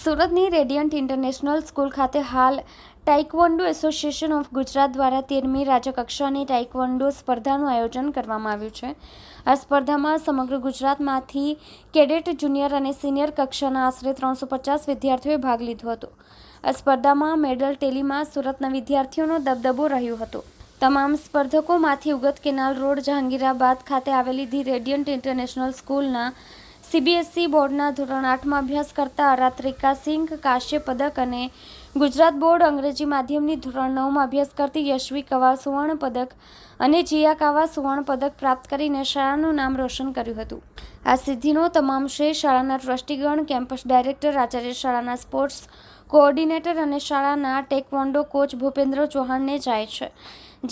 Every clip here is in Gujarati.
સુરતની રેડિયન્ટ ઇન્ટરનેશનલ સ્કૂલ ખાતે હાલ ટાઇકવોન્ડો એસોસિએશન ઓફ ગુજરાત દ્વારા 13મી રાજ્યકક્ષાની ટાઇકવોન્ડો સ્પર્ધાનું આયોજન કરવામાં આવ્યું છે. આ સ્પર્ધામાં સમગ્ર ગુજરાતમાંથી કેડેટ, જુનિયર અને સિનિયર કક્ષાના આશરે 350 વિદ્યાર્થીઓએ ભાગ લીધો હતો. આ સ્પર્ધામાં મેડલ ટેલીમાં સુરતના વિદ્યાર્થીઓનો દબદબો રહ્યો હતો. તમામ સ્પર્ધકોમાંથી ઉગત કેનાલ રોડ, જહાંગીરાબાદ ખાતે આવેલી ધી રેડિયન્ટ ઇન્ટરનેશનલ સ્કૂલના CBSE બોર્ડના ધોરણ 8માં અભ્યાસ કરતા અરાત્રિકા સિંઘ કાશ્ય પદક અને ગુજરાત બોર્ડ અંગ્રેજી માધ્યમની ધોરણ 9માં અભ્યાસ કરતી યશવી કવા સુવર્ણ પદક અને જીયા કાવા સુવર્ણ પદક પ્રાપ્ત કરીને શાળાનું નામ રોશન કર્યું હતું. આ સિદ્ધિનો તમામ શ્રેય શાળાના ટ્રસ્ટીગણ, કેમ્પસ ડાયરેક્ટર, આચાર્ય, શાળાના સ્પોર્ટ્સ કોઓર્ડિનેટર અને શાળાના ટેકવોન્ડો કોચ ભૂપેન્દ્ર ચૌહાણને જાય છે,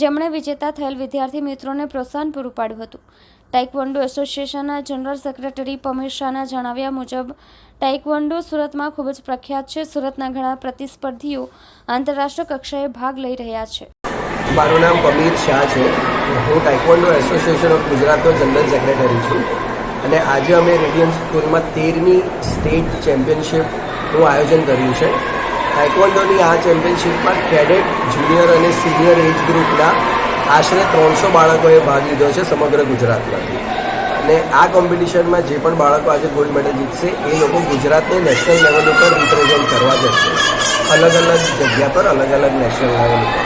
જેમણે વિજેતા થયેલ વિદ્યાર્થી મિત્રોને પ્રોત્સાહન પૂરું પાડ્યું હતું. ટાઇકવોન્ડો એસોસિએશનના જનરલ સેક્રેટરી પમીર શાહના જણાવ્યા મુજબ ટાઇકવોન્ડો સુરતમાં ખૂબ જ પ્રખ્યાત છે. સુરતના ઘણા પ્રતિસ્પર્ધીઓ આંતરરાષ્ટ્રીય કક્ષાએ ભાગ લઈ રહ્યા છે. મારું નામ પમીર શાહ છે. હું ટાઇકવોન્ડો એસોસિએશન ઓફ ગુજરાતનો જનરલ સેક્રેટરી છું અને આજે અમે રેડિયન્ટ સ્કૂલમાં 13મી સ્ટેટ ચેમ્પિયનશિપનું આયોજન કર્યું છે. ટાઇકવોન્ડોની આ ચેમ્પિયનશિપમાં કેડેટ, જુનિયર અને સિનિયર એજ ગ્રુપના આશરે 300 બાળકોએ ભાગ લીધો છે સમગ્ર ગુજરાતમાંથી. અને આ કોમ્પિટિશનમાં જે પણ બાળકો આજે ગોલ્ડ મેડલ જીતશે એ લોકો ગુજરાતને નેશનલ લેવલ ઉપર રિપ્રેઝેન્ટ કરવા જશે, અલગ અલગ જગ્યા પર, અલગ અલગ નેશનલ લેવલ ઉપર.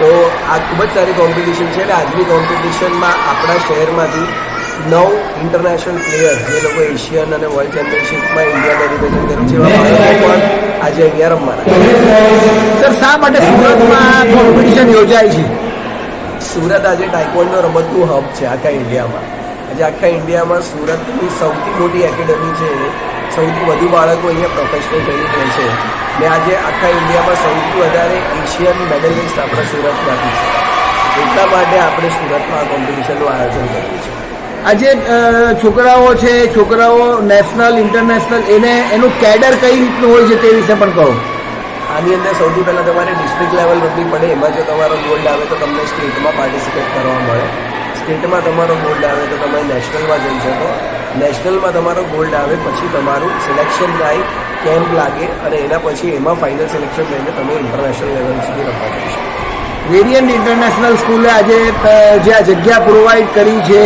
તો આ ખૂબ જ સારી કોમ્પિટિશન છે અને આજની કોમ્પિટિશનમાં આપણા શહેરમાંથી 9 ઇન્ટરનેશનલ પ્લેયર્સ, જે લોકો એશિયન અને વર્લ્ડ ચેમ્પિયનશિપમાં ઇન્ડિયાને રિપ્રેઝેન્ટ કર્યું છે, એવા બાળકો પણ આજે અહીંયા રમવાના. સર, શા માટે સુરતમાં કોમ્પિટિશન યોજાય છે? સુરત આજે ટાઇકવોન્ડો રમતનું હબ છે આખા ઇન્ડિયામાં. આજે આખા ઇન્ડિયામાં સુરતની સૌથી મોટી એકેડમી છે, સૌથી વધુ બાળકો અહીંયા પ્રોફેશનલ ટ્રેનિંગ રહે છે ને આજે આખા ઇન્ડિયામાં સૌથી વધારે એશિયન મેડલિસ્ટ આપણા સુરતમાંથી છે. એટલા માટે આપણે સુરતમાં આ કોમ્પિટિશનનું આયોજન કર્યું છે. આજે છોકરાઓ છે, છોકરાઓ નેશનલ, ઇન્ટરનેશનલ, એનું કેડર કઈ રીતનું હોય છે તે વિશે પણ કહો. આની અંદર સૌથી પહેલાં તમારે ડિસ્ટ્રિક્ટ લેવલ રમવી પડે. એમાં જો તમારો ગોલ્ડ આવે તો તમને સ્ટેટમાં પાર્ટિસિપેટ કરવા મળે. સ્ટેટમાં તમારો ગોલ્ડ આવે તો તમે નેશનલમાં જઈ શકો. નેશનલમાં તમારો ગોલ્ડ આવે પછી તમારું સિલેક્શન થાય, કેમ્પ લાગે અને એના પછી એમાં ફાઇનલ સિલેક્શન લઈને તમે ઇન્ટરનેશનલ લેવલ સુધી રમવા જઈ શકો. રેડિયન્ટ ઇન્ટરનેશનલ સ્કૂલે આજે જે આ જગ્યા પ્રોવાઈડ કરી છે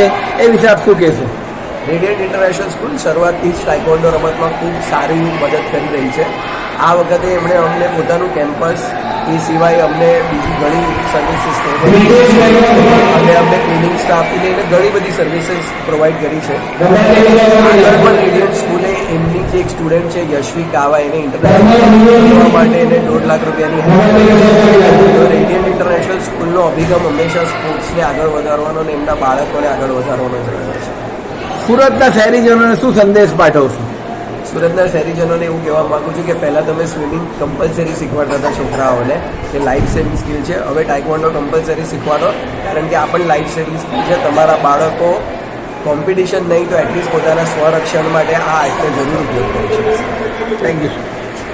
એ વિશે આપ શું કહેશો? રેડિયન્ટ ઇન્ટરનેશનલ સ્કૂલ શરૂઆતથી જ ટાઇકવોન્ડો રમતમાં ખૂબ સારી મદદ કરી રહી છે. આ વખતે એમણે અમને પોતાનું કેમ્પસ, એ સિવાય અમને બીજી ઘણી સર્વિસીસ અને અમને ટ્રેનિંગ સ્ટાફથી લઈને ઘણી બધી સર્વિસીસ પ્રોવાઈડ કરી છે. આગળ પણ રેડિયન્ટ સ્કૂલે એમની જે એક સ્ટુડન્ટ છે યશવી કાવા, એને ઇન્ટરનેશનલ માટે એને 1.5 લાખ રૂપિયાની તો રેડિયન્ટ ઇન્ટરનેશનલ સ્કૂલનો અભિગમ હંમેશા સ્પોર્ટ્સને આગળ વધારવાનો અને એમના બાળકોને આગળ વધારવાનો જ રહ્યો છે. સુરતના શહેરીજનોને શું સંદેશ પાઠવશો? સુરતના શહેરીજનોને એવું કહેવા માગું છું કે પહેલાં તમે સ્વિમિંગ કમ્પલસરી શીખવાડતા હતા છોકરાઓને, કે લાઈફ સેવિંગ સ્કિલ છે. હવે ટાઇકવોન્ડો કમ્પલસરી શીખવાડો, કારણ કે આ પણ લાઈફ સેવિંગ સ્કિલ છે. તમારા બાળકો કોમ્પિટિશન નહીં તો એટલીસ્ટ પોતાના સ્વરક્ષણ માટે આ એક્ટનો જરૂર ઉપયોગ કરી શકશે. Thank you.